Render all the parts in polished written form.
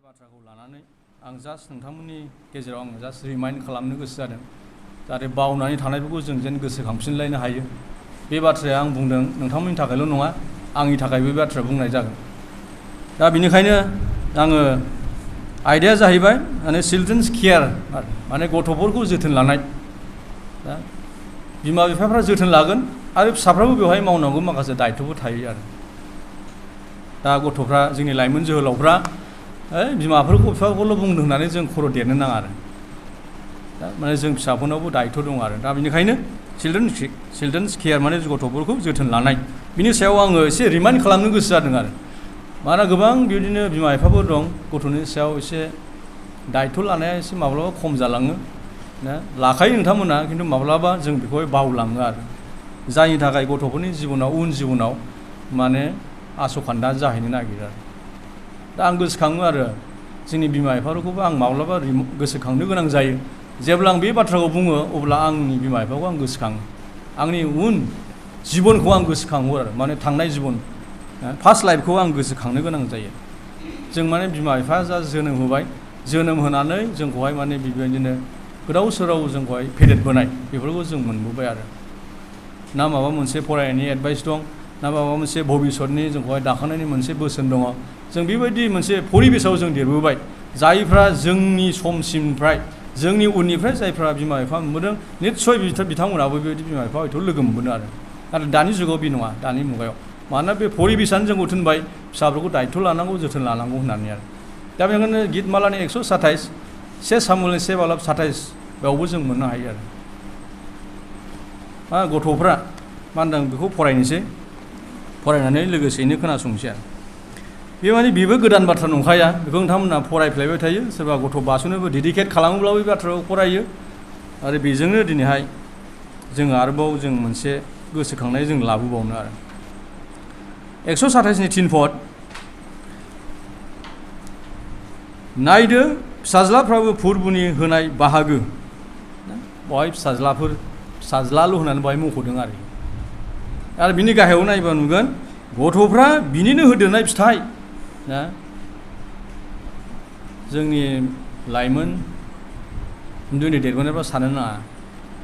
बाथ्राखौ लानानै आं जास्ट नोंथांमोननि गेजेराव आं जास्ट रिमाइन्ड खालामनो गोसो जादों जाहाथे बावनानै थानायफोरखौ जों जेन गोसोखांफिनलायनो हायो। बे बाथ्राया आं बुंदों नोंथांमोननि थाखायल' नङा, आंनि थाखायबो बे बाथ्रा बुंनाय जागोन। दा बेनिखायनो आङो आयदाया जाहैबाय माने चिलड्रेन्स केयार माने गथ'फोरखौ जोथोन लानाय। दा बिमा बिफाफ्रा जोथोन लागोन आरो फिसाफ्राबो बेवहाय मावनांगौ माखासे दायित्वबो थायो आरो। दा गथ'फ्रा जोंनि लाइमोन जोहोलावफ्रा बिमाफोरखौ बिफाखौल' बुंदों होननानै जों खर' देरनो नाङा आरो। दा माने जों फिसाफोरनावबो दायित्व दं आरो। दा बेनिखायनो चिलड्रेन्स केयार माने गथ'फोरखौ जोथोन लानाय, बिनि सायाव आङो एसे रिमाइन्ड खालामनो गोसो जादों आरो। मानोना गोबां बिदिनो बिमा बिफाफोर दं गथ'नि सायाव एसे दायित्व लानाया एसे माब्लाबा खम जालाङो ना, लाखायो नोंथांमोना, खिन्थु माब्लाबा जों बेखौहाय बावलाङो आरो। जायनि थाखाय गथ'फोरनि जिबनाव उन जिबनाव माने आसखान्दा जाहैनो नागिरो आरो। दा आं गोसोखाङो आरो जोंनि बिमा बिफाफोरखौबो आं माब्लाबा गोसोखांनो गोनां जायो। जेब्ला आं बे बाथ्राखौ बुङो अब्ला आंनि बिमा बिफाखौ आं गोसोखाङो, आंनि उन जिबनखौ आं गोसोखाङो आरो, माने थांनाय जिबन फार्स्ट लाइफखौ आं गोसोखांनो गोनां जायो। जों माने बिमा बिफा जा जोनोम होबाय, जोनोम होनानै जोंखौहाय माने बेबायदिनो गोदाव सोराव जोंखौहाय फेदेरबोनाय बेफोरखौ जों मोनबोबाय आरो। ना माबा मोनसे फरायनायनि एडभाइस दं, ना माबा मोनसे भबिसतनि जोंखौहाय दाखांनायनि मोनसे बोसोन दङ। जों बेबायदि मोनसे परिबेसाव जों देरबोबाय, जायफ्रा जोंनि समसिमनिफ्राय जोंनि उननिफ्राय जायफ्रा बिमा बिफा मोनबोदों निस्सय बिथांमोनाबो बेबायदि बिमा बिफा हयथ' लोगो मोनबोदों आरो। नाथाय दानि जुगाव बे नङा, दानि मुगायाव मानोना बे परिबेसानो जोंखौ थिनबाय फिसाफोरखौ दायित्व लानांगौ, जोथोन लानांगौ होननानै आरो। दा बेनिखायनो गितमालानि 127 से सामुएलनि 1:27 बेयावबो जों मोननो हायो आरो। गथ'फ्रा मा होनदों बेखौ फरायनोसै, फरायनानै लोगोसेयैनो खोनासंसै आरो। बे माने बेबो गोदान बाथ्रा नंखाया, बेखौ नोंथांमोनहा फरायफ्लायबाय थायो, सोरबा गथ' बासनोबो डेडिकेट खालामोब्लाबो बे बाथ्राखौ फरायो। आरो बेजोंनो दिनैहाय जोङो आरोबाव जों मोनसे गोसोखांनाय जों लाबोबावनो आरो। 127नि 3 पद, नायदो फिसाज्लाफ्राबो फोरबुनि होनाय बाहागो, बेवहाय फिसाज्लाल' होननानै बेवहाय मख'दों आरो बिनि गाहायाव नायोबा नुगोन गथ'फ्रा बिनिनो होदेरनाय फिथाइ ना। जोंनि लाइमोन उन्दै उन्दै देरबोनायफ्रा सानो नाङा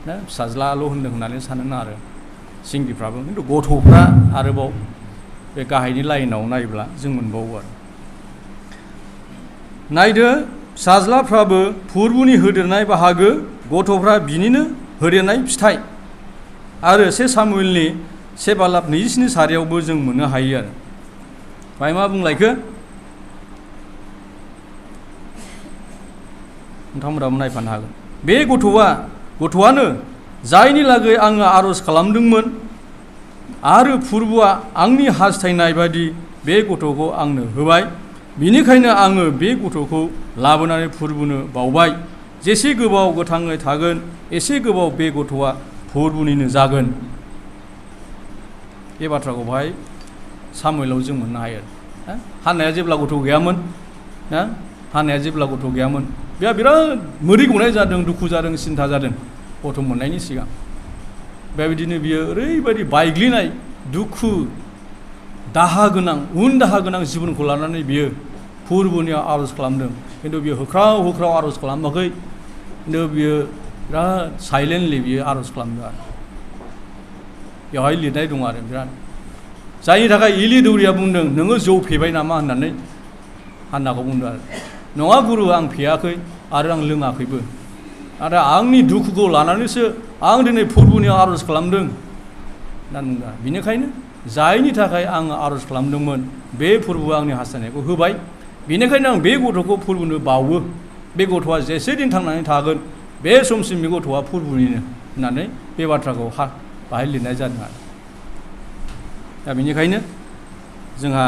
ना फिसाज्लाल' होनदों होननानै सानो नाङा आरो सिंग्रिफ्राबो, खिन्थु गथ'फ्रा आरोबाव बे गाहायनि लाइनाव नायोब्ला जों मोनबावो आरो। नायदो फिसाज्लाफ्राबो फोरबुनि होदेरनाय बाहागो, गथ'फ्रा बिनिनो होदेरनाय फिथाइ। आरो 1 सामुएलनि 1:27 जों मोननो हायो आरो। ओमफ्राय मा बुंलायखो नोंथांमोनाबो नायफानो हागोन। बे गथ'आनो जायनि लागै आङो आर'ज खालामदोंमोन आरो फोरबुआ आंनि हास्थायनाय बायदि बे गथ'खौ आंनो होबाय, बिनिखायनो आङो बे गथ'खौ लाबोनानै फोरबुनो बावबाय। जेसे गोबाव गोथाङै थागोन एसे गोबाव बे गथ'आ फोरबुनिनो जागोन। बे बाथ्राखौ बेवहाय सामुएलाव जों मोननो हायो। हान्नाया जेब्ला गथ' गैयामोन ना, हान्नाया जेब्ला गथ' गैयामोन बेहा बिराद मोदै गनाय जादों, दुखु जादों, सिन्था जादों गथ' मोननायनि सिगां। बेबायदिनो बियो ओरैबायदि बायग्लिनाय दुखु दाहा गोनां जिबनखौ लानानै बियो फोरबुनियाव आर'ज खालामदों। खिन्थु बियो होख्राव होख्राव आर'ज खालामाखै, खिन्थु बियो बिराद साइलेन्टलि बियो आर'ज खालामदों आरो। बेवहाय लिरनाय दं आरो बिराद, जायनि थाखाय इलि दौरिया बुंदों नोङो जौ फेबाय नामा होननानै हान्नाखौ बुंदों आरो। नङा गुरु, आं फेयाखै आरो आं लोङाखैबो, आरो आंनि दुखुखौ लानानैसो आं दिनै फोरबुनियाव आर'ज खालामदों होननानै बुंदों। बेनिखायनो जायनि थाखाय आङो आर'ज खालामदोंमोन बे फोरबुआ आंनि हास्थायनायखौ होबाय, बेनिखायनो आं बे गथ'खौ फोरबुनो बावो। बे गथ'आ जेसे दिन थांनानै थागोन बे समसिम बे गथ'आ फोरबुनिनो होननानै बे बाथ्राखौ बाहाय लिरनाय जादों आरो। दा बेनिखायनो जोंहा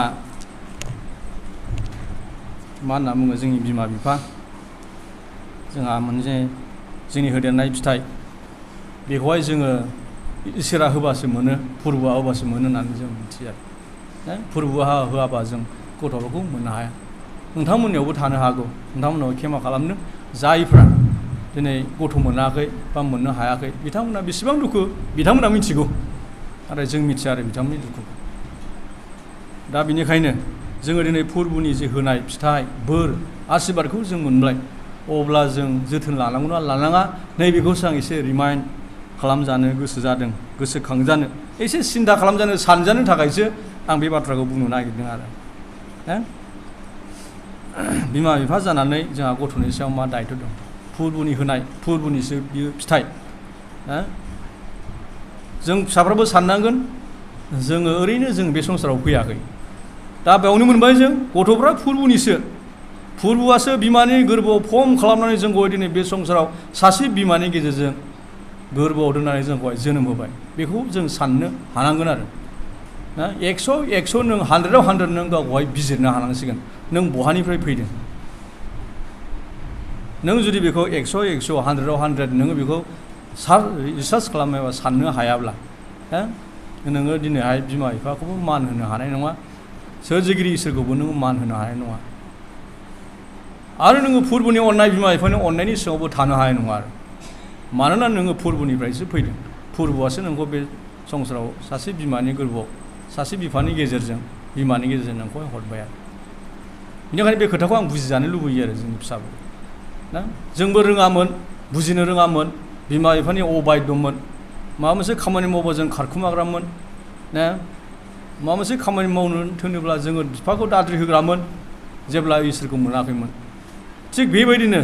मा होनना बुङो, जोंनि बिमा बिफा जोंहा मोनसे जोंनि होदेरनाय फिथाइ बेखौहाय जोङो इसोरा होबासो मोनो, फोरबुआ होबासो मोनो होननानै जों मिथियो आरो। फोरबुआ होआबा जों गथ'फोरखौ मोननो हाया। नोंथांमोननियावबो थानो हागौ, नोंथांमोनाव खेमा खालामनो जायफ्रा दिनै गथ' मोनाखै बा मोननो हायाखै बिथांमोना बेसेबां दुखु बिथांमोना मिथिगौ, नाथाय जों मिथिया आरो बिथांमोननि दुखुखौ। दा बेनिखायनो जोङो दिनै फोरबोनि जे होनाय फिथाइ बोर आशीर्बादखौ जों मोनबाय अब्ला जों जोथोन लानांगौना लानाङा नैबेखौसो आं एसे रिमाइन्ड खालामजानो गोसो जादों गोसोखांजानो एसे सिन्था खालामजानो सानजानो थाखायसो आं बे बाथ्राखौ बुंनो नागिरदों आरो बिमा बिफा जानानै जोंहा गथ'नि सायाव मा दायित्व दं फोरबोनि होनाय फोरबोनिसो बियो फिथाइ जों फिसाफ्राबो साननांगोन जोङो ओरैनो जों बे संसाराव फैयाखै दा बेयावनो मोनबाय जों गथ'फ्रा फोरबोनिसो फोरबोआसो बिमानि गोरबोआव फर्म खालामनानै जोंखौ दिनै बे संसाराव सासे बिमानि गेजेरजों गोरबोआव दोननानै जोंखौहाय जोनोम होबाय बेखौ जों साननो हानांगोन आरो 100 नों 100आव 100 नों गावखौहाय बिजिरनो हानांसिगोन नों बहानिफ्राय फैदों नों जुदि बेखौ 100 100आव 100 नोङो बेखौ रिसार्च खालामोबा साननो हायाब्ला नोङो दिनैहाय बिमा बिफाखौबो मान होनो हानाय नङा सोरजिगिरि इसोरखौबो नोङो मान होनो हानाय नङा आरो नोङो फोरबोनि अननाय बिमा बिफानि अननायनि सिङावबो थानो हानाय नङा आरो मानोना नोङो फोरबोनिफ्रायसो फैदों फोरबोआसो नोंखौ बे संसाराव सासे बिमानि गोरबोआव सासे बिफानि गेजेरजों बिमानि गेजेरजों नोंखौहाय हरबाय आरो बेनिखायनो बे खोथाखौ आं बुजिजानो लुबैयो आरो जोंनि फिसाफोर ना जोंबो रोङामोन बुजिनो रोङामोन बिमा बिफानि अबायदमोन माबा मोनसे खामानि मावबा जों खारखुमाग्रामोन ना माबा मोनसे खामानि मावनो थोनोब्ला जोङो बिफाखौ दाद्रि होग्रामोन जेब्ला इसोरखौ मोनाखैमोन थिग बेबायदिनो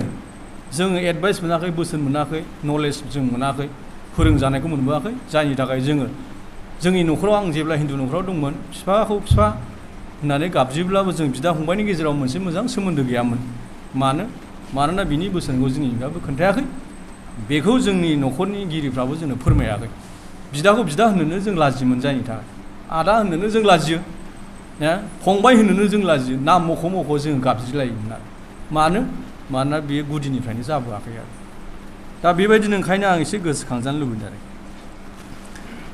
जोङो एडभाइस मोनाखै बोसोन मोनाखै नलेज जों मोनाखै फोरोंजानायखौ मोनबोआखै जायनि थाखाय जोङो जोंनि न'खराव आं जेब्ला हिन्दु न'खराव दंमोन बिफाखौ बिफा होननानै गाबज्रियोब्लाबो जों बिदा फंबायनि गेजेराव मोनसे मोजां सोमोन्दो गैयामोन मानोना बिनि बोसोनखौ जोंनि बिफायाबो खोन्थायाखै बेखौ जोंनि न'खरनि गिरिफ्राबो जोंनो फोरमायाखै बिदाखौ बिदा होनोनो जों लाजियोमोन जायनि थाखाय आदा होनोनो जों लाजियो फंबाय होनोनो जों लाजियो नाम मख' जों गाबज्रिलायोमोन आरो मानोना बेयो गुदिनिफ्रायनो जाबोआखै आरो दा बेबायदिनो ओंखायनो आं एसे गोसोखांजानो लुबैदों आरो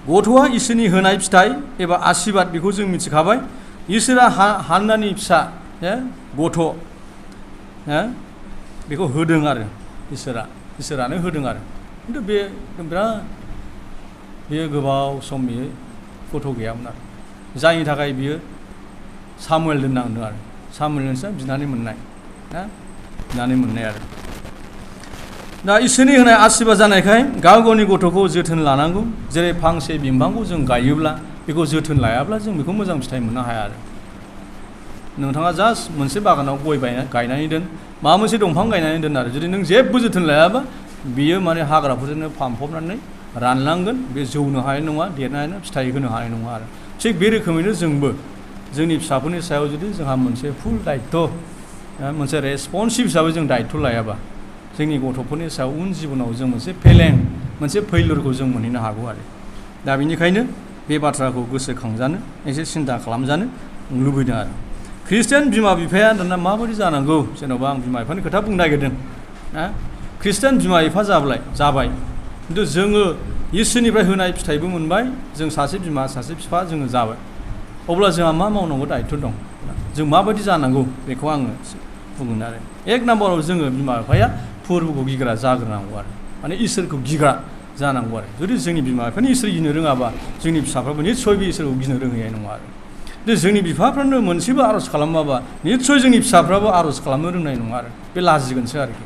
गथ'आ इसोरनि होनाय फिथाइ एबा आशीर्बाद बेखौ जों मिथिखाबाय इसोरा हान्नानि फिसा गथ' बेखौ होदों आरो इसोरानो होदों आरो खिन्थु बे बिराद बेयो गोबाव सम बियो गथ' गैयामोन आरो जायनि थाखाय बियो सामुएल दोननांदों आरो सामुएलनिसो बिनानै मोननाय आरो दा इसोरनि होनाय आशीर्बाद जानायखाय गाव गावनि गथ'खौ जोथोन लानांगौ जेरै फांसे बिफांखौ जों गायोब्ला बेखौ जोथोन लायाब्ला जों बेखौ मोजां फिथाइ मोननो हाया आरो नोंथाङा जास्ट मोनसे बागानाव गय गायनानै दोन माबा मोनसे दंफां गायनानै दोन आरो जुदि नों जेबो जोथोन लायाबा बियो माने हाग्राफोरजोंनो फानफबनानै रानलांगोन बे जौनो हानाय नङा देरनो हानाय नङा फिथाइ होनो हानाय नङा आरो थिग बे रोखोमैनो जोंबो जोंनि फिसाफोरनि सायाव जुदि जोंहा मोनसे फुल दायित्व मोनसे रेसपन्सिभ हिसाबै जों दायित्व लायाबा जोंनि गथ'फोरनि सायाव उन जिबनाव जों मोनसे मोनसे फैलुरखौ जों मोनहैनो हागौ आरो दा बेनिखायनो बे बाथ्राखौ गोसोखांजानो एसे सिन्था खालामजानो लुबैदों आरो ख्रिस्टियान बिमा बिफाया दाना माबायदि जानांगौ जेन'बा आं बिमा बिफानि खोथा बुंनो नागिरदों ख्रिस्टियान बिमा बिफा जाबाय खिन्थु जोङो इसोरनिफ्राय होनाय फिथाइबो मोनबाय जों सासे बिमा सासे बिफा जोङो जाबाय अब्ला जोंहा मा मावनांगौ दायित्व दं जों माबायदि जानांगौ बेखौ आङो बुंगोन आरो एक नाम्बाराव जोङो बिमा बिफाया फोरबोखौ गिग्रा जाग्रोनांगौ आरो माने इसोरखौ गिग्रा जानांगौ आरो जुदि जोंनि बिमा बिफानि इसोर गिनो रोङाबा जोंनि फिसाफ्राबो निस्सय बे इसोरखौ गिनो रोंहैनाय नङा आरो जोंनि बिफाफ्रानो मोनसेबो आर'ज खालामाबा निस्सय जोंनि फिसाफ्राबो आर'ज खालामनो रोंनाय नङा आरो बे लाजिगोनसो आरोखि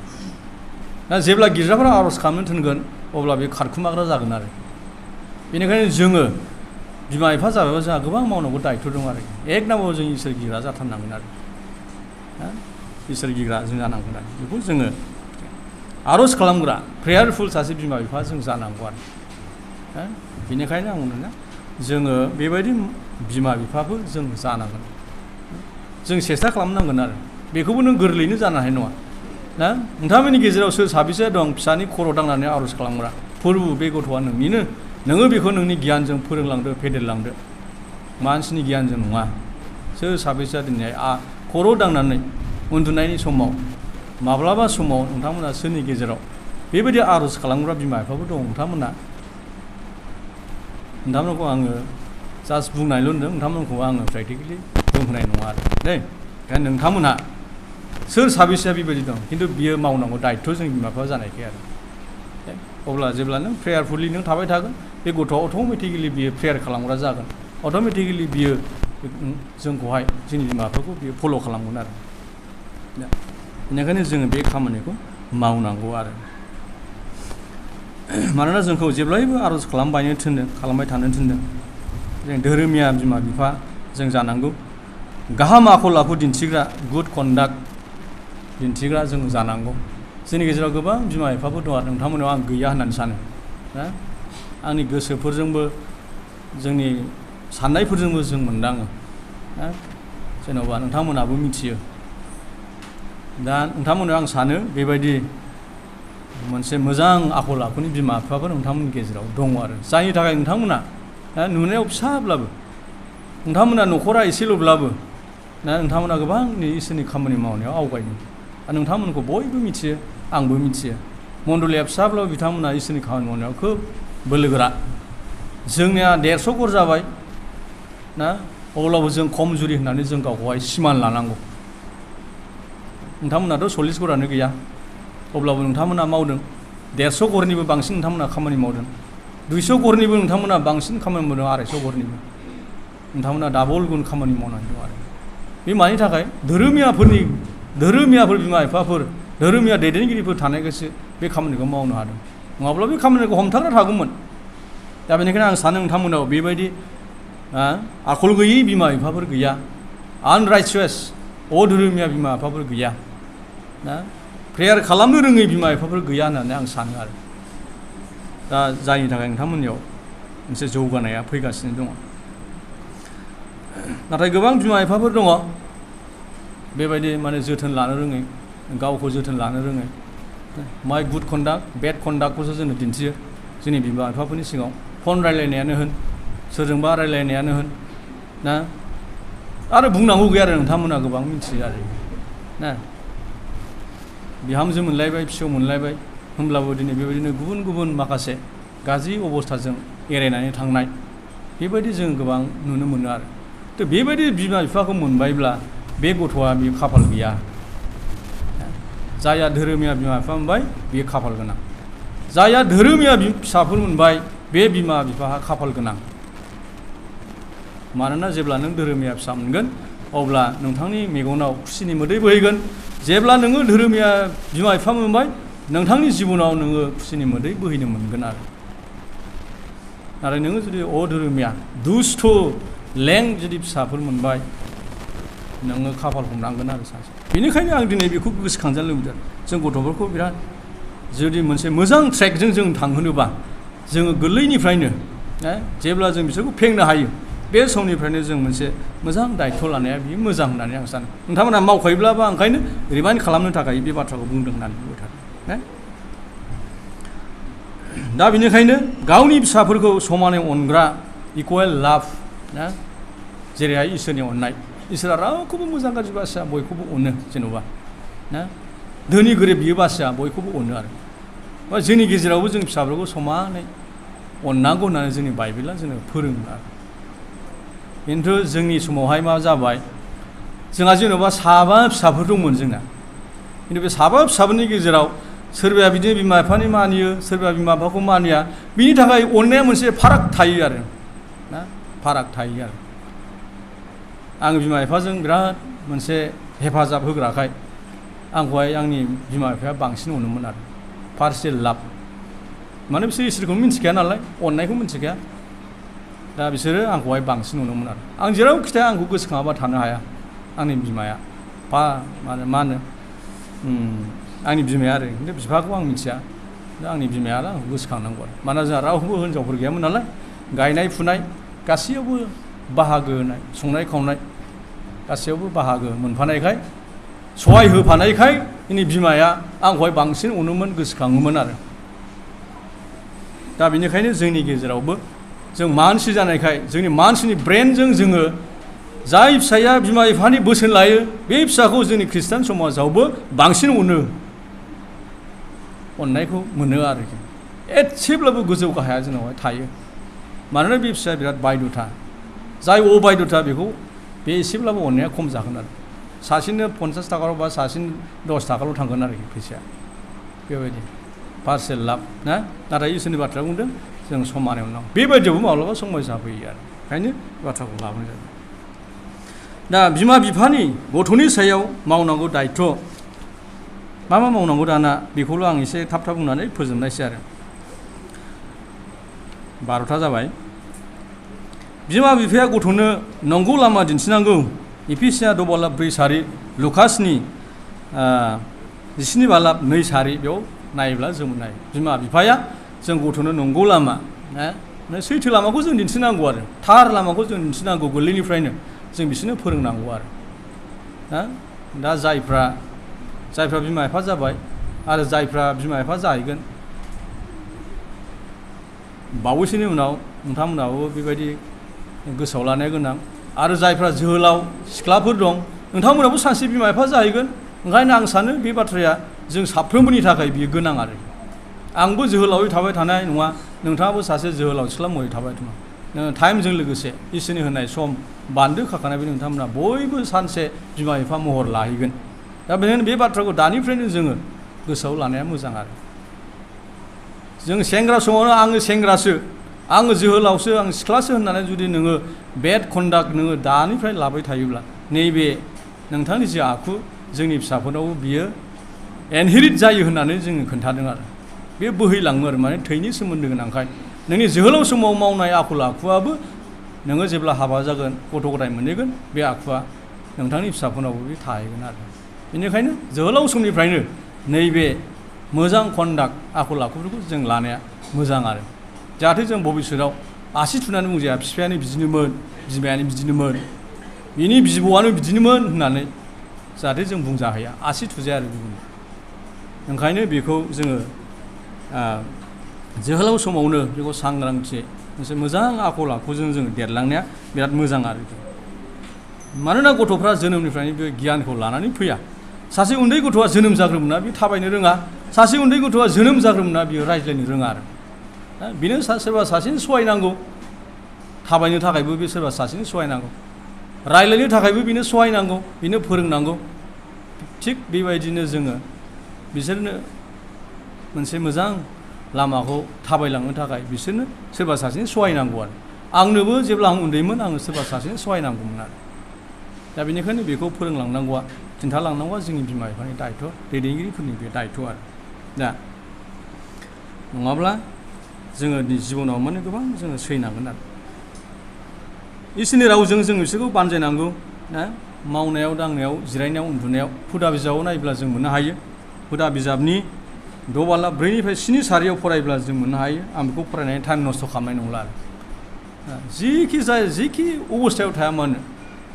दा जेब्ला गिर्जाफोरा आर'ज खालामनो थिनगोन अब्ला बे खारखुमाग्रा जागोन आरो बेनिखायनो जोङो बिमा बिफा जाबायबा जोंहा गोबां मावनांगौ दायित्व दं आरो एक नाम्बाराव जों इसोर गिग्रा जाथारनांगोन आरो इसोर गिग्रा जों जानांगोन आरो बेखौ जोङो आर'ज खालामग्रा प्रेयारफुल सासे बिमा बिफा जों जानांगौ आरो बेनिखायनो आं बुंदों जोङो बेबायदि बिमा बिफाबो जों जानांगोन जों सेस्था खालामनांगोन आरो बेखौबो नों गोरलैयैनो जानो हानाय नङा नोंथांमोननि गेजेराव सोर साबेसे दं फिसानि खर' दांनानै आर'ज खालामग्रा फोरबो बे गथ'आ नोंनिनो नोङो बेखौ नोंनि गियानजों फोरोंलांदो फेदेरलांदो मानसिनि गियानजों नङा सोर साबेसेया दिनै खर' दांनानै उन्दुनायनि समाव माब्लाबा समाव नोंथांमोना सोरनि गेजेराव बेबायदि आर'ज खालामग्रा बिमा बिफाबो दं नोंथांमोनखौ आङो जास्ट बुंनायल' होनदों नोंथांमोनखौ आङो प्रेक्टिकेलि बुंहोनाय नङा आरो ओंखायनो नोंथांमोनहा सोर साबेसेया बेबायदि दं खिन्थु बियो मावनांगौ दायित्व जोंनि बिमा बिफा जानायखाय आरो अब्ला जेब्ला नों प्रेयारफुलि नों थाबाय थागोन बे गथ'आ अट'मेटिकेलि बियो प्रेयार खालामग्रा जागोन अट'मेटिकेलि बियो जोंखौहाय जोंनि बिमा बिफाखौ बियो फल' खालामगोन आरो बेनिखायनो जोङो बे खामानिखौ मावनांगौ आरो मानोना जोंखौ जेब्लायबो आर'ज खालामबाय थानो थिनदों जों धोरोमिया बिमा बिफा जों जानांगौ गाहाम आखल आखु दिन्थिग्रा गुड कन्डाक्ट दिन्थिग्रा जों जानांगौ जोंनि गेजेराव गोबां बिमा बिफाफोर दं आरो नोंथांमोनाव आं गैया होननानै सानो आंनि गोसोफोरजोंबो जोंनि साननायफोरजोंबो जों मोनदाङो जेन'बा नोंथांमोनाबो मिथियो दा नोंथांमोनाव आं सानो बेबायदि मोनसे मोजां आखल आखुनि बिमा बिफाफोर नोंथांमोननि गेजेराव दङ आरो जायनि थाखाय नोंथांमोना नुनायाव फिसाब्लाबो नोंथांमोना न'खरा एसेल'ब्लाबो नोंथांमोना गोबां इसोरनि खामानि मावनायाव आवगायदों आरो नोंथांमोनखौ बयबो मिथियो आंबो मिथियो मण्डलिया फिसाब्लाबो बिथांमोना इसोरनि खामानि मावनायाव खोब बोलोगोरा जोंनिया 150 घर जाबाय अब्लाबो जों खमजुरि होननानै जों गावखौहाय सिमान लानांगौ नोंथांमोनाथ' 40 घरानो गैया अब्लाबो नोंथांमोना मावदों 150 घरनिबो बांसिन नोंथांमोना खामानि मावदों 200 घरनिबो नोंथांमोना बांसिन खामानि मावदों 250 घरनिबो नोंथांमोना डाबल गुन खामानि मावनानै दं आरो बे मानि थाखाय धोरोमियाफोर बिमा बिफाफोर धोरोमिया दैदेनगिरिफोर थानायखायसो बे खामानिखौ मावनो हादों नङाब्ला बे खामानिखौ हमथाग्रा थागौमोन दा बेनिखायनो आं सानो नोंथांमोनाव बेबायदि आखल गैयै बिमा बिफाफोर गैया आनराइचुयास अधोरोमिया बिमा बिफाफोर गैया प्रेयार खालामनो रोङै बिमा बिफाफोर गैया होननानै आं सानो आरो दा जायनि थाखाय नोंथांमोननियाव मोनसे जौगानाया फैगासिनो दङ नाथाय गोबां बिमा बिफाफोर दङ बेबायदि माने जोथोन लानो रोङै गावखौ जोथोन लानो रोङै माय गुड कन्डाक्ट बेड कन्डाक्टखौसो जोंनो दिन्थियो जोंनि बिमा बिफाफोरनि सिगाङाव फन रायलायनायानो होन सोरजोंबा रायलायनायानो होन आरो बुंनांगौ गैया आरो नोंथांमोना गोबां मिथियो आरो बिहामजो मोनलायबाय फिसौ मोनलायबाय होमब्लाबो दिनै बेबायदिनो गुबुन गुबुन माखासे गाज्रि अबस्थाजों एरायनानै थांनाय बेबायदि जों गोबां नुनो मोनो आरो थ' बेबायदि बिमा बिफाखौ मोनबायब्ला बे गथ'आ बे खाफाल गैया जायहा धोरोमिया बिमा बिफा मोनबाय बेयो खाफाल गोनां जायहा धोरोमिया फिसाफोर मोनबाय बे बिमा बिफाहा खाफाल गोनां मानोना जेब्ला नों धोरोमिया फिसा मोनगोन अब्ला नोंथांनि मेगनाव खुसिनि मोदै बोहैगोन जेब्ला नोङो धोरोमिया बिमा बिफा मोनबाय नोंथांनि जिबनाव नोङो खुसिनि मोदै बोहैनो मोनगोन आरो नोङो जुदि अधोरोमिया दुस्थ' लें जुदि फिसाफोर मोनबाय नोङो खाफाल हमनांगोन आरो सासे बेनिखायनो आं दिनै बेखौ गोसोखांजानो लुबैदों जों गथ'फोरखौ बिराद जुदि मोनसे मोजां ट्रेकजों जों थांहोनोबा जोङो गोरलैनिफ्रायनो जेब्ला जों बिसोरखौ फेंनो हायो बे समनिफ्रायनो जों मोनसे मोजां दायित्व लानाया बियो मोजां होननानै आं सानो नोंथांमोना मावखायोब्लाबो आं ओंखायनो रिमाइन्ड खालामनो थाखाय बे बाथ्राखौ बुंदों होननानै बुंबाय थादों दा बेनिखायनो गावनि फिसाफोरखौ समानै अनग्रा इकुवेल लाभ जेरैहाय इसोरनि अननाय इसोरा रावखौबो मोजां गाज्रि बासिया बयखौबो अनो जेन'बा धोनि गोरिब बियो बासिया बयखौबो अनो आरो जोंनि गेजेरावबो जों फिसाफोरखौ समानै अननांगौ होननानै जोंनि बाइबेला जोंनो फोरोङो आरो खिन्थु जोंनि समावहाय मा जाबाय जोंहा जेन'बा 7 फिसाफोर दंमोन जोंना खिन्थु बे 7 फिसाफोरनि गेजेराव सोरबाया बिदिनो बिमा बिफानि मानियो सोरबाया बिमा बिफाखौ मानिया बिनि थाखाय अननाया मोनसे फाराग थायो आरो फाराग थायो आरो आं बिमा बिफाजों बिराद मोनसे हेफाजाब होग्राखाय आंखौहाय आंनि बिमा बिफाया बांसिन अनोमोन आरो पार्सियेल लाभ माने बिसोर इसोरखौनो मिन्थिखाया नालाय अननायखौ मिन्थिखाया दा बिसोरो आंखौहाय बांसिन अनोमोन आरो आं जेराव खिथाया आंखौ गोसोखाङाबा थानो हाया आंनि बिमाया मा होनो आंनि बिमाया आरो खिन्थु बिफाखौ आं मिथिया दा आंनि बिमाया आंखौ गोसोखांनांगौ आरो मानोना जोंहा रावबो हिनजावफोर गैयामोन नालाय गायनाय फुनाय गासैयावबो बाहागो होनाय संनाय खावनाय गासैयावबो बाहागो मोनफानायखाय सहाय होफानायखाय जोंनि बिमाया आंखौहाय बांसिन अनोमोन गोसोखाङोमोन आरो दा बेनिखायनो जोंनि गेजेरावबो जों मानसि जानायखाय जोंनि मानसिनि ब्रेनजों जोङो जाय फिसाया बिमा बिफानि बोसोन लायो बे फिसाखौ जोंनि खृष्टान समाजावबो बांसिन अनो अननायखौ मोनो आरोखि एसेब्लाबो गोजौ गाहाया जोंनावहाय थायो मानोना बे फिसाया बिराद बायद'था जाय अबायद'था बेखौ बे एसेब्लाबो अननाया खम जागोन आरो सासेनो 50 थाखाल' बा सासेनो 10 थाखाल' थांगोन आरोखि फैसाया बेबायदि पार्सियेल लाभ नाथाय इसोरनि बाथ्राया बुंदों जों समानै अननांगौ बेबायदियावबो माब्लाबा समस्या फैयो आरो ओंखायनो बाथ्राखौ लाबोनाय जादों दा बिमा बिफानि गथ'नि सायाव मावनांगौ दायथ' मा मावनांगौ दाना बेखौल' आं एसे थाब बुंनानै फोजोबनायसै आरो 12था जाबाय बिमा बिफाया गथ'नो नंगौ लामा दिन्थिनांगौ इफिसिया 2:4 लुकासनि 17:2 बेयाव नायोब्ला जों मोननो हायो बिमा बिफाया जों गथ'नो नंगौ लामा सैथो लामाखौ जों दिन्थिनांगौ आरो थार लामाखौ जों दिन्थिनांगौ गोरलैनिफ्रायनो जों बिसोरनो फोरोंनांगौ आरो दा जायफ्रा बिमा बिफा जाबाय आरो जायफ्रा बिमा बिफा जाहैगोन बावैसोनि उनाव नोंथांमोनाबो बेबायदि गोसोआव लानाया गोनां आरो जायफ्रा जोहोलाव सिख्लाफोर दं नोंथांमोनाबो सानसे बिमा बिफा जाहैगोन ओंखायनो आं सानो बे बाथ्राया जों साफ्रोमबोनि थाखाय बियो गोनां आरो आंबो जोहोलावै थाबाय थानाय नङा नोंथाङाबो सासे जोहोलाव सिख्ला महरै थाबाय थानाय टाइमजों लोगोसे इसोरनि होनाय सम बान्दो खाखानाय नोंथांमोना बयबो सानसे बिमा बिफा महर लाहैगोन दा बेनिखायनो बे बाथ्राखौ दानिफ्रायनो जोङो गोसोआव लानाया मोजां आरो जों सेंग्रा समावनो आङो सेंग्रासो आङो जोहोलावसो आं सिख्लासो होननानै जुदि नोङो बेड कन्डाक्ट नोङो दानिफ्राय लाबाय थायोब्ला नैबे नोंथांनि जि आखु जोंनि फिसाफोरनाव बियो एनहेरिट जायो होननानै जोङो खोन्थादों आरो बे बोहैलाङो आरो माने थैनि सोमोन्दो गोनांखाय नोंनि जोहोलाव समाव मावनाय आखल आखुआबो नोङो जेब्ला हाबा जागोन गथ' गथाय मोनहैगोन बे आखुआ नोंथांनि फिसाफोरनावबो बे थाहैगोन आरो बेनिखायनो जोहोलाव समनिफ्रायनो नैबे मोजां कन्डाक्ट आखल आखुफोरखौ जों लानाया मोजां आरो जाहाथे जों भबिष्यताव आसि थुनानै बुंजाया बिफायानो बिदिनोमोन बिमायानो बिदिनोमोन बिनि बिबौआनो बिदिनोमोन होननानै जाहाथे जों बुंजाहैया आसि थुजाया आरो गुबुन ओंखायनो बेखौ जोङो जोहोलाव समावनो बेखौ सांग्रांथि मोनसे मोजां आखल आखुजों जोङो देरलांनाया बिराद मोजां आरो मानोना गथ'फ्रा जोनोमनिफ्रायनो बे गियानखौ लानानै फैया सासे उन्दै गथ'आ जोनोम जाग्रोमोना बे थाबायनो रोङा सासे उन्दै गथ'आ जोनोम जाग्रोमोना बियो रायज्लायनो रोङा आरो बेनो सोरबा सासेनो सहायनांगौ थाबायनो थाखायबो बे सोरबा सासेनो सहायनांगौ रायज्लायनो थाखायबो बेनो सहायनांगौ बेनो फोरोंनांगौ थिग बेबायदिनो जोङो बिसोरनो मोनसे मोजां लामाखौ थाबायलांनो थाखाय बिसोरनो सोरबा सासेनो सहायनांगौ आरो आंनोबो जेब्ला आं उन्दैमोन आङो सोरबा सासेनो सहायनांगौमोन आरो दा बेनिखायनो बेखौ फोरोंलांनांगौआ खिन्थालांनांगौआ जोंनि बिमा बिफानि दायथ' दैदेनगिरिफोरनि बे दायथ' आरो दा नङाब्ला जोङो जिबनाव माने गोबां जोङो सैनांगोन आरो इसोरनि रावजों जों बिसोरखौ बानजायनांगौ मावनायाव दांनायाव जिरायनायाव उन्दुनायाव हुदा बिजाबाव नायोब्ला जों मोननो हायो हुदा बिजाबनि 2:4निफ्राय 7:4 फरायब्ला जों मोननो हायो आं बेखौ फरायनानै टाइम नस्थ' खालामनाय नंला आरो जिखि अबस्थायाव थाया मानो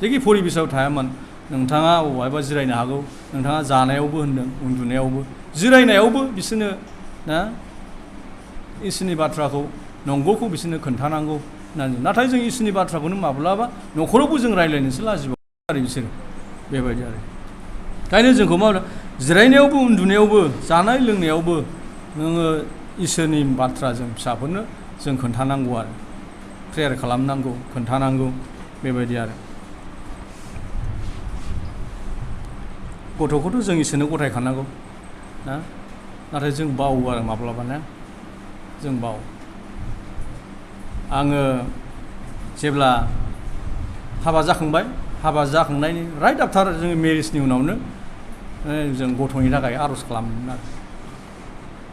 जेखि परिबेसाव थाया मानो नोंथाङा बबेहायबा जिरायनो हागौ नोंथाङा जानायावबो होनदों उन्दुनायावबो जिरायनायावबो बिसोरनो इसोरनि बाथ्राखौ नंगौखौ बिसोरनो खोन्थानांगौ होननानै नाथाय जों इसोरनि बाथ्राखौनो माब्लाबा न'खरावबो जों रायज्लायनोसो लाजिबावो आरो बिसोरो बेबायदि आरो ओंखायनो जोंखौ मा जिरायनायावबो उन्दुनायावबो जानाय लोंनायावबो नोङो इसोरनि बाथ्रा जों फिसाफोरनो जों खोन्थानांगौ आरो प्रेयार खालामनांगौ खोन्थानांगौ बेबायदि आरो गथ'खौथ' जों इसोरनो गथायखानांगौ नाथाय जों बावो आरो माब्लाबानो जों बावो आङो जेब्ला हाबा जाखांबाय हाबा जाखांनायनि राइट आफ्टार जोङो मेरिजनि उनावनो जों गथ'नि थाखाय आर'ज खालामोमोन आरो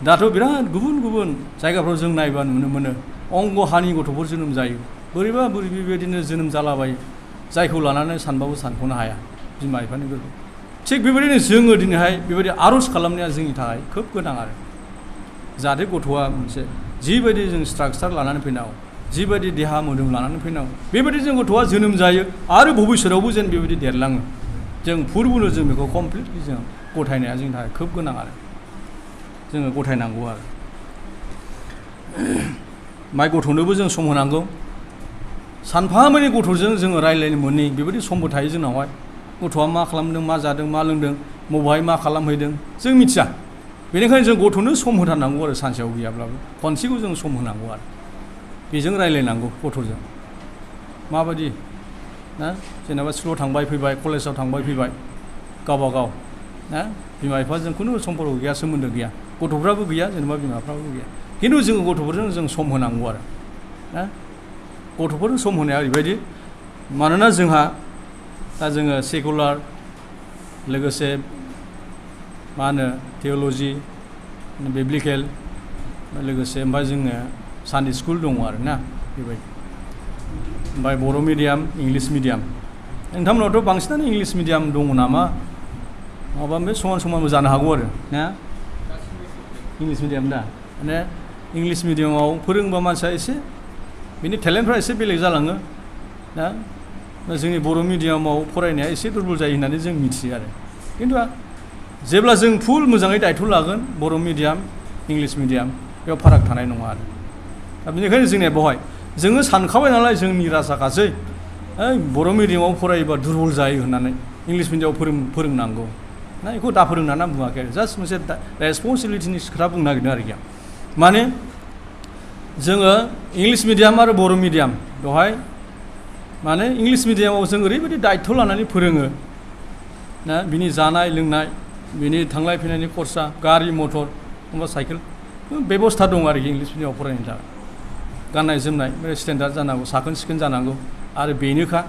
दाथ' बिराद गुबुन गुबुन जायगाफ्राव जों नायबा नुनो मोनो अंग हानि गथ'फोर जोनोम जायो बोरैबा बेबायदिनो जोनोम जालाबायो जायखौ लानानै सानबाबो सानख'नो हाया बिमा बिफानि गोरबो थिग बेबायदिनो जोङो दिनैहाय बेबायदि आर'ज खालामनाया जोंनि थाखाय खोब गोनां आरो जाहाथे गथ'आ मोनसे जिबायदि जों स्ट्राक्चार लानानै फैनांगौ जिबायदि देहा मोदोम लानानै फैनांगौ बेबायदि जों गथ'आ जोनोम जायो आरो भबिष्यतावबो जेन बेबायदि देरलाङो जों फुरबुनो जों बेखौ कमप्लिटलि जों गथायनाया जोंनि थाखाय खोब गोनां आरो जोङो गथायनांगौ आरो माइ गथ'नोबो जों सम होनांगौ सानफामानि गथ'जों जोङो रायज्लायनो मोनि बेबायदि समबो थायो जोंनावहाय गथ'आ मा खालामदों मा जादों मा लोंदों बबेहाय मा खालामहैदों जों मिथिया बेनिखायनो जों गथ'नो सम होथारनांगौ आरो सानसेयाव गैयाब्लाबो खनसेखौ जों सम होनांगौ आरो बेजों रायज्लायनांगौ गथ'जों माबायदि जेनेबा स्कुलाव थांबाय फैबाय कलेजाव थांबाय फैबाय गावबा गाव बिमा बिफाजों खुनु सम्पर्क गैया सोमोन्दो गैया गथ'फ्राबो गैया जेनेबा बिमा बिफाफ्राबो गैया खिन्थु जोङो गथ'फोरजों जों सम होनांगौ आरो गथ'फोरजों सम होनाया ओरैबायदि मानोना जोंहा दा जोङो सेकुलार लोगोसे मा होनो थिय'ल'जि बिब्लिकेल लोगोसे ओमफ्राय जोङो सानडे स्कुल दङ आरो ना बेबायदि ओमफ्राय बर' मिडियाम इंलिस मिडियाम नोंथांमोनावथ' बांसिनानो इंलिस मिडियाम दङ नामा माबा बे समान समानबो जानो हागौ आरो ना इंलिस मिडियाम दा माने इंलिस मिडियामाव फोरोंबा मानसिया एसे बिनि टेलेन्टफ्रा एसे बेलेग जालाङो ना जोंनि बर' मिडियामाव फरायनाया एसे दुरबल जायो होननानै जों मिथियो आरो खिन्थु जेब्ला जों फुल मोजाङै दायथ' लागोन बर' मिडियाम इंलिस मिडियाम बेयाव फाराग थानाय नङा आरो दा बेनिखायनो जोंनिया बेवहाय जोङो सानखाबाय नालाय जोंनि राजाखासै बर' मिडियामाव फरायोबा दुरबल जायो होननानै इंलिस मिडियामाव फोरोंनांगौ ना बेखौ दा फोरोंना बुङाखै आरो जास्ट मोनसे रेसपन्सिबिलिटिनि खोथा बुंनो नागिरदों आरोखि माने जोङो इंलिस मिडियाम आरो बर' मिडियाम बेवहाय माने इंलिस मिडियामाव जों ओरैबायदि दायथ' लानानै फोरोङो ना बिनि जानाय लोंनाय बिनि थांलाय फैनायनि खरसा गारि मटर एबा साइकेल बेबस्था दं आरोखि इंलिस मिडियामाव फरायनो थाखाय गाननाय जोमनाय बे स्टेन्डार्ड जानांगौ साखोन सिखोन जानांगौ आरो बेनोखा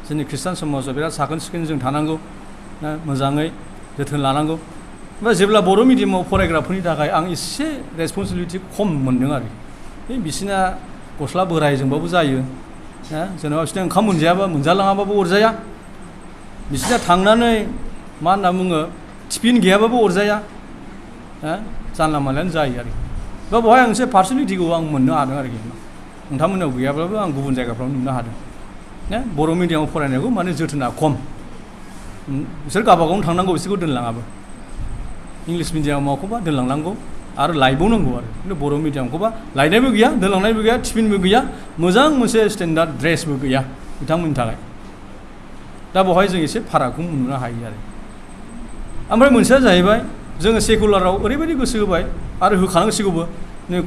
जोंनि खृष्टान समाजाव बिराद साखोन सिखोन जों थानांगौ ना मोजाङै जोथोन लानांगौ ओमफ्राय जेब्ला बर' मिडियामाव फरायग्राफोरनि थाखाय आं एसे रेसपन्सिबिलिटि खम मोनदों आरो बिसिना गस्ला बोरायजोंबाबो जायो जेनेबा बिसिना ओंखाम मोनजायाबा मोनजालाङाबाबो अरजाया बिसिना थांनानै मा होनना बुङो टिफिन गैयाबाबो अरजाया जानला मानलायानो जायो आरोखि दा बेवहाय आं एसे पार्सनेलिटिखौ आं मोननो हादों आरोखि नोंथांमोननाव गैयाब्लाबो आं गुबुन जायगाफ्राव नुनो हादों बर' मिडियामाव फरायनायखौ माने जोथोना खम बिसोर गावबागावनो थांनांगौ बिसोरखौ दोनलाङाबो इंलिस मिडियामावखौबा दोनलांनांगौ आरो लायबावनांगौ आरो खिन्थु बर' मिडियामखौबा लायनायबो गैया दोनलांनायबो गैया टिफिनबो गैया मोजां मोनसे स्टेन्डार्ड ड्रेसबो गैया बिथांमोननि थाखाय दा बेवहाय जों एसे फारागखौ नुनो हायो आरो ओमफ्राय मोनसेया जाहैबाय जोङो सेकुलाराव ओरैबायदि गोसो होबाय आरो होखानांसिगौबो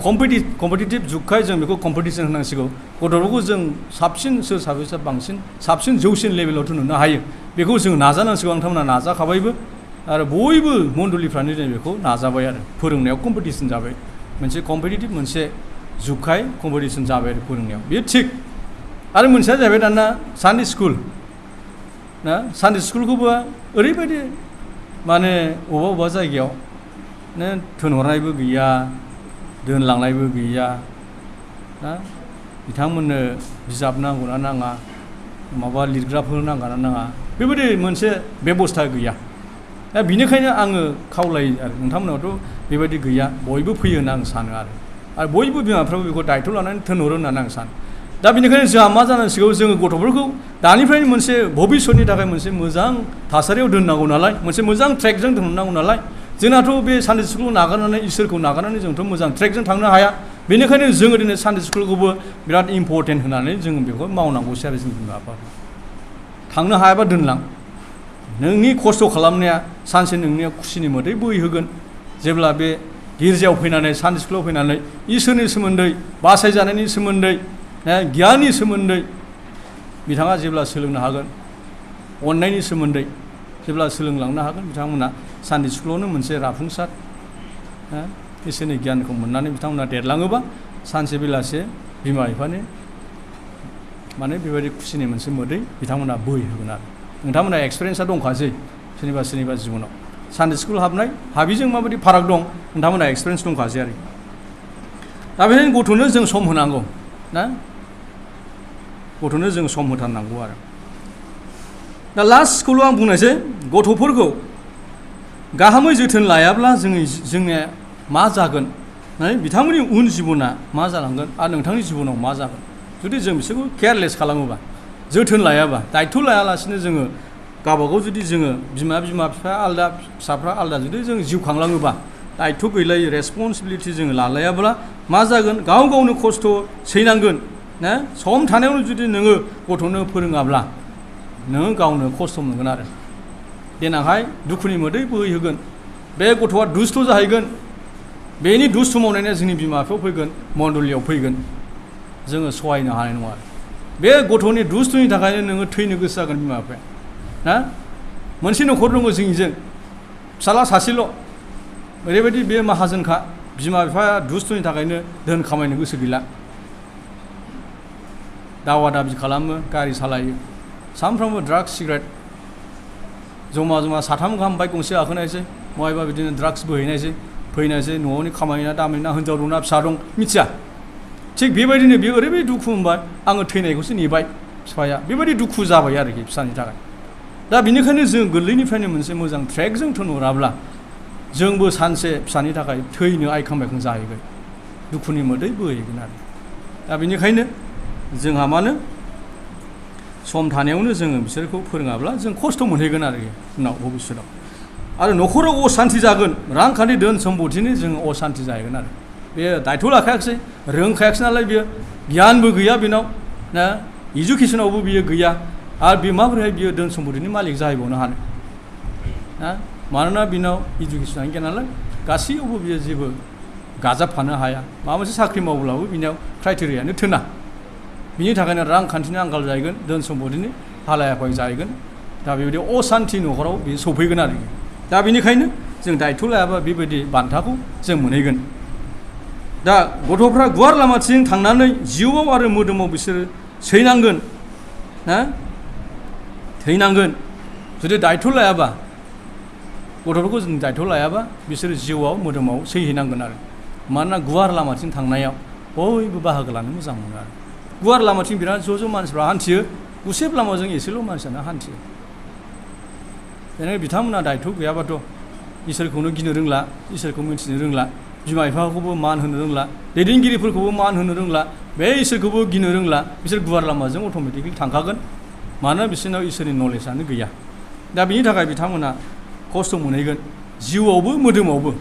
कम्पिटिटिभ जुगखाय जों बेखौ कम्पिटिसन होनांसिगौ गथ'फोरखौ जों साबसिन सोर साबैसा बांसिन साबसिन जौसिन लेभेलावथ' नुनो हायो बेखौ जों नाजानांसिगौ नोंथांमोना नाजाखाबायबो आरो बयबो मण्डलिफ्रानो जों बेखौ नाजाबाय आरो फोरोंनायाव कम्पिटिसन जाबाय मोनसे कम्पिटिटिभ मोनसे जुगखाय कम्पिटिसन जाबाय आरो फोरोंनायाव बेयो थिग आरो मोनसेया जाहैबाय दाना सानडे स्कुल ना सानडे स्कुलखौबो ओरैबायदि माने बबेबा जायगायाव थिनहरनायबो गैया दोनलांनायबो गैया ना बिथांमोननो बिजाब नांगौना नाङा माबा लिरग्राफोर नांगौना नाङा बेबायदि मोनसे बेबस्था गैया दा बिनिखायनो आङो खावलायो आरो नोंथांमोनावथ' बेबायदि गैया बयबो फैयो होनना आं सानो आरो बयबो बिमाफ्राबो बेखौ दायथ' लानानै थिनहरो होननानै आं सानो दा बेनिखायनो जोंहा मा जानांसिगौ जोङो गथ'फोरखौ दानिफ्रायनो मोनसे भबिष्यतनि थाखाय मोनसे मोजां थासारियाव दोननांगौ नालाय मोनसे मोजां ट्रेकजों दोननांगौ नालाय जोंनाथ' बे सानडे स्कुलखौ नागारनानै इसोरखौ नागारनानै जोंथ' मोजां ट्रेकजों थांनो हाया बेनिखायनो जोङो दिनै सानडे स्कुलखौबो बिराद इम्परटेन्ट होनानै जोङो बेखौ मावनांगौसै आरो जोंनि बिमा बिफाफ्रा थांनो हायाबा दोनलां नोंनि खस्थ' खालामनाया सानसे नोंनिया खुसिनि मोदै बोहैहोगोन जेब्ला बे गिर्जायाव फैनानै सानडे स्कुलाव फैनानै इसोरनि सोमोन्दै बासायजानायनि सोमोन्दै गियाननि सोमोन्दै बिथाङा जेब्ला सोलोंनो हागोन अननायनि सोमोन्दै जेब्ला सोलोंलांनो हागोन बिथांमोना सानडे स्कुलावनो मोनसे राफुंसार इसोरनि गियानखौ मोननानै बिथांमोना देरलाङोबा सानसे बेलासे बिमा बिफानि माने बेबायदि खुसिनि मोनसे मोदै बिथांमोना बोहैहोगोन आरो नोंथांमोना एक्सपिरियेन्सआ दंखासै सोरनिबा जिबनाव सानडे स्कुल हाबनाय हाबिजों माबायदि फाराग दं नोंथांमोना एक्सपिरियेन्स दंखासै आरो दा बेखायनो गथ'नो जों सम होनांगौ ना गथ'नो जों सम होथारनांगौ आरो दा लास्ट स्कुलाव आं बुंनोसै गथ'फोरखौ गाहामै जोथोन लायाब्ला जोंनिया मा जागोन बिथांमोननि उन जिबना मा जालांगोन आरो नोंथांनि जिबनाव मा जागोन जुदि जों बिसोरखौ केयारलेस खालामोबा जोथोन लायाबा दायथ' लायालासिनो जोङो गावबागाव जुदि जोङो बिमा बिफाया आलादा फिसाफ्रा आलादा जुदि जों जिउ खांलाङोबा दायथ' गैलायै रेसपन्सिबिलिटि जोङो लालायाब्ला मा जागोन गाव गावनो खस्थ' सैनांगोन ना सम थानायावनो जुदि नोङो गथ'नो फोरोङाब्ला नोङो गावनो खस्थ' मोनगोन आरो देनांहाय दुखुनि मोदै बोहैहोगोन बे गथ'आ दुस्थ' जाहैगोन बेनि दुस्थ' मावनाया जोंनि बिमा बिफायाव फैगोन मण्डलियाव फैगोन जोङो सहायनो हानाय नङा आरो बे गथ'नि दुस्थ'नि थाखायनो नोङो थैनो गोसो जागोन बिमा बिफाया ना मोनसे न'खर दङ जोंनिजों फिसाला सासेल' ओरैबायदि बे माहाजोनखा बिमा बिफाया दुस्थ'नि थाखायनो धोन खामायनो गोसो गैला दावा दाबि खालामो गारि सालायो सानफ्रामबो ड्राग्स सिगारेट जमा जमा साथाम गाहाम बाइक गंसे गाखोनायसै बहायबा बिदिनो ड्राग्स बोहैनायसै फैनायसै न'नि खामानिना दामानिना हिनजाव दंना फिसा दं मिथिया थिग बेबायदिनो बियो ओरैबायदि दुखु मोनबाय आङो थैनायखौसो नेबाय बिफाया बेबायदि दुखु जाबाय आरोखि फिसानि थाखाय दा बेनिखायनो जों गोरलैनिफ्रायनो मोनसे मोजां ट्रेकजों थोनहराब्ला जोंबो सानसे फिसानि थाखाय थैनो आइखां बायखां जाहैगोन दुखुनि मोदै बोहैगोन आरो दा बेनिखायनो जोंहा मानो सम थानायावनो जोङो बिसोरखौ फोरोङाब्ला जों खस्थ' मोनहैगोन आरोखि उनाव भबिष्यतआव आरो न'खराव असान्ति जागोन रांखान्थि धोन सम्पतिनि जोङो असान्ति जाहैगोन आरो बे दायथ' लाखायाखिसै रोंखायाखिसै नालाय बियो गियानबो गैया बेनाव ना इडुकेसनावबो बियो गैया आरो बे माबोरैहाय बियो धोन सम्पतिनि मालिक जाहैबावनो हानो ना मानोना बिनाव इडुकेसनानो गैया नालाय गासैयावबो बियो जेबो गाजाबफानो हाया माबा मोनसे साख्रि मावब्लाबो बिनियाव क्राइटेरियानो थोना बिनि थाखायनो रांखान्थिनि आंखाल जाहैगोन धोन सम्पतिनि हालाय हाफाय जाहैगोन दा बेबायदि असान्ति न'खराव बियो सफैगोन आरोखि दा बेनिखायनो जों दायथ' लायाबा बेबायदि बान्थाखौ जों मोनहैगोन दा गथ'फ्रा गुवार लामाथिं थांनानै जिउआव आरो मोदोमाव बिसोरो सैनांगोन ना थैनांगोन जुदि दायथ' लायाबा गथ'फोरखौ जों दायथ' लायाबा बिसोरो जिउआव मोदोमाव सैहैनांगोन आरो मानोना गुवार लामाथिं थांनायाव बयबो बाहागो लानो मोजां मोनो आरो गुवार लामाथिं बिराद ज' ज' मानसिफ्रा हान्थियो गुसेब लामाजों एसेल' मानसियानो हान्थियो बेनिखायनो बिथांमोना दायथ' गैयाबाथ' इसोरखौनो गिनो रोंला इसोरखौ मिन्थिनो रोंला बिमा बिफाखौबो मान होनो रोंला दैदेनगिरिफोरखौबो मान होनो रोंला बे इसोरखौबो गिनो रोंला बिसोर गुवार लामाजों अट'मेटिकलि थांखागोन मानोना बिसोरनाव इसोरनि नलेजआनो गैया दा बिनि थाखाय बिथांमोना खस्थ' मोनहैगोन जिउआवबो मोदोमावबो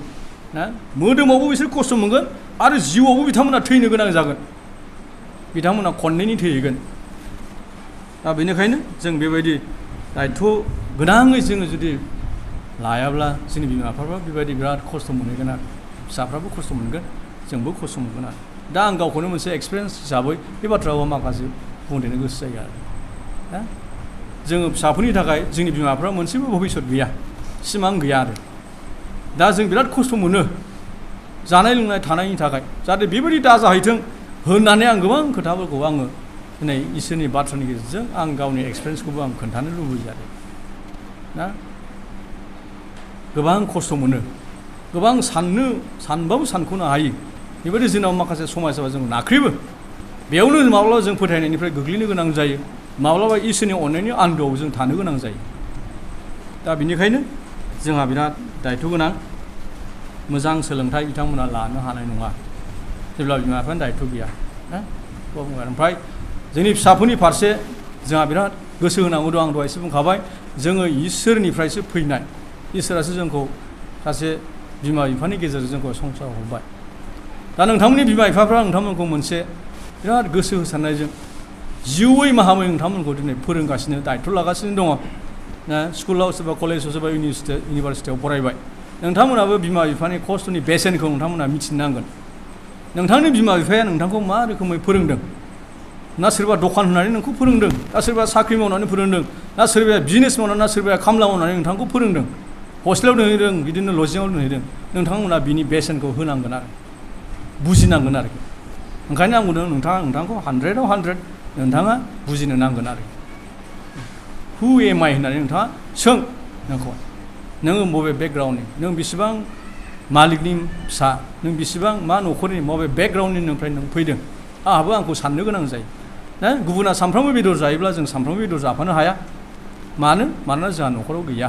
ना मोदोमावबो बिसोर खस्थ' मोनगोन आरो जिउआवबो बिथांमोना थैनो गोनां जागोन बिथांमोना खननैनि थैहैगोन दा बेनिखायनो जों बेबायदि दायथ' गोनाङै जोङो जुदि लायाब्ला जोंनि बिमा बिफाफ्रा बेबायदि बिराद खस्थ' मोनहैगोन आरो फिसाफ्राबो खस्थ' मोनगोन जोंबो खस्थ' मोनगोन आरो दा आं गावखौनो मोनसे एक्सपिरियेन्स हिसाबै बे बाथ्राखौ माखासे बुंदेरनो गोसो जायो आरो दा जोङो फिसाफोरनि थाखाय जोंनि बिमाफ्रा मोनसेबो भबिष्यत गैया सिमां गैया आरो दा जों बिराद खस्थ' मोनो जानाय लोंनाय थानायनि थाखाय जाहाथे बेबायदि दाजाहैथों होननानै आं गोबां खोथाफोरखौ आङो दिनै इसोरनि बाथ्रानि गेजेरजों आं गावनि एक्सपिरियेन्सखौबो आं खोन्थानो लुबैयो आरो ना गोबां खस्थ' मोनो गोबां सानबाबो सानख'नो हायि बेबायदि जोंनाव माखासे समाजाव जों नाख्रेबो बेयावनो माब्लाबा जों फोथायनायनिफ्राय गोग्लैनो गोनां जायो माब्लाबा इसोरनि अननायनि आन्दोआव जों थानो गोनां जायो दा बेनिखायनो जोंहा बिराद दायथ' गोनां मोजां सोलोंथाइ बिथांमोना लानो हानाय नङा जेब्ला बिमा बिफानि दायथ' गैया ना ओमफ्राय जोंनि फिसाफोरनि फारसे जोंहा बिराद गोसो होनांगौ दं आं दहायसो बुंखाबाय जोङो इसोरनिफ्रायसो फैनाय इसोरासो जोंखौ सासे बिमा बिफानि गेजेरजों जोंखौ संसार हरबाय दा नोंथांमोननि बिमा बिफाफ्रा नोंथांमोनखौ मोनसे बिराद गोसो होसारनायजों जिउयै माहामै नोंथांमोनखौ दिनै फोरोंगासिनो दायथ' लागासिनो दङ ना स्कुलाव सोरबा कलेजाव सोरबा इउनिभारसिटियाव फरायबाय नोंथांमोनाबो बिमा बिफानि खस्थ'नि बेसेनखौ नोंथांमोना मिथिनो नांगोन नोंथांनि बिमा बिफाया नोंथांखौ मा रोखोमै फोरोंदों ना सोरबा दखान होनानै नोंखौ फोरोंदों ना सोरबा साख्रि मावनानै फोरोंदों ना सोरबाया बिजनेस मावनानै ना सोरबाया खामला मावनानै नोंथांखौ फोरोंदों हस्टेलाव दोनहैदों बिदिनो लजिङाव दोनहैदों नोंथांमोना बिनि बेसेनखौ होनांगोन आरो बुजिनांगोन आरोखि ओंखायनो आं बुंदों नोंथांखौ 100आव 100 नोंथाङा बुजिनो नांगोन आरो हु एम आइ होननानै नोंथाङा सों नोंखौ नोङो बबे बेकग्राउन्डनि नों बेसेबां मालिकनि फिसा नों बेसेबां मा न'खरनि बबे बेकग्राउन्डनिफ्राय नों फैदों आंखौ साननो गोनां जायो ना गुबुना सानफ्रामबो बेदर जायोब्ला जों सानफ्रामबो बेदर जाफानो हाया मानोना जोंहा न'खराव गैया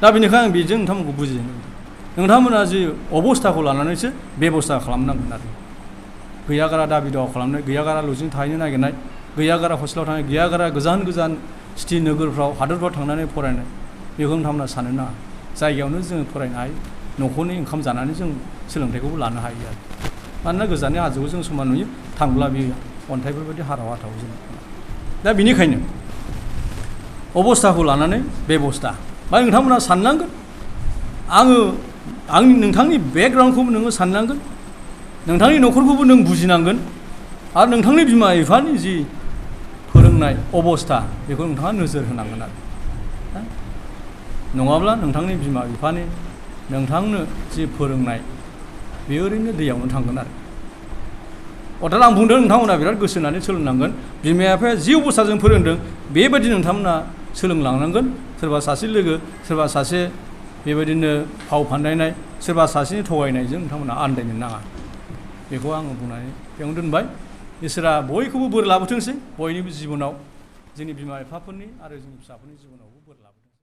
दा बेनिखायनो आं बेजों नोंथांमोनखौ बुजियो नोंथांमोना जि अबस्थाखौ लानानैसो बेबस्था खालामनांगोन आरो गैयागारा दाबि दावा खालामनाय गैयागारा लजिं थाहैनो नागिरनाय गैयागारा हस्टेलाव थांनाय गैयागारा गोजान गोजान सिटि नोगोरफ्राव हादोरफ्राव थांनानै फरायनाय बेखौ नोंथांमोना सानो नाङा जायगायावनो जोङो फरायनो हायो न'खरनि ओंखाम जानानै जों सोलोंथाइखौबो लानो हायो आरो मानोना गोजाननि हाजोखौ जों समान नुयो थांब्ला बेयो अन्थाइफोरबायदि हाराव हाथाव जों दा बेनिखायनो अबस्थाखौ लानानै बेबस्था बा नोंथांमोना साननांगोन आंनि नोंथांनि बेकग्राउन्डखौबो नोङो साननांगोन नोंथांनि न'खरखौबो नों बुजिनांगोन आरो नोंथांनि बिमा बिफानि जि फोरोंनाय अबस्था बेखौ नोंथाङा नोजोर होनांगोन आरो नङाब्ला नोंथांनि बिमा बिफानि नोंथांनो जि फोरोंनाय बे ओरैनो दैयावनो थांगोन आरो अर्थात आं बुंदों नोंथांमोना बिराद गोसो होनानै सोलोंनांगोन बिमा बिफाया जि अबस्थाजों फोरोंदों बेबायदि नोंथांमोना सोलोंलांनांगोन सोरबा सासे लोगो सोरबा सासे बेबायदिनो फाव फान्दायनाय सोरबा सासेनि थगायनायजों नोंथांमोना आन्दायनो नाङा बेखौ आङो बुंनानै बेयावनो दोनबाय इसोरा बयखौबो बोर लाबोथोंसै बयनिबो जिबनाव जोंनि बिमा बिफाफोरनि आरो जोंनि फिसाफोरनि जिबनावबो बोर लाबोथोंसै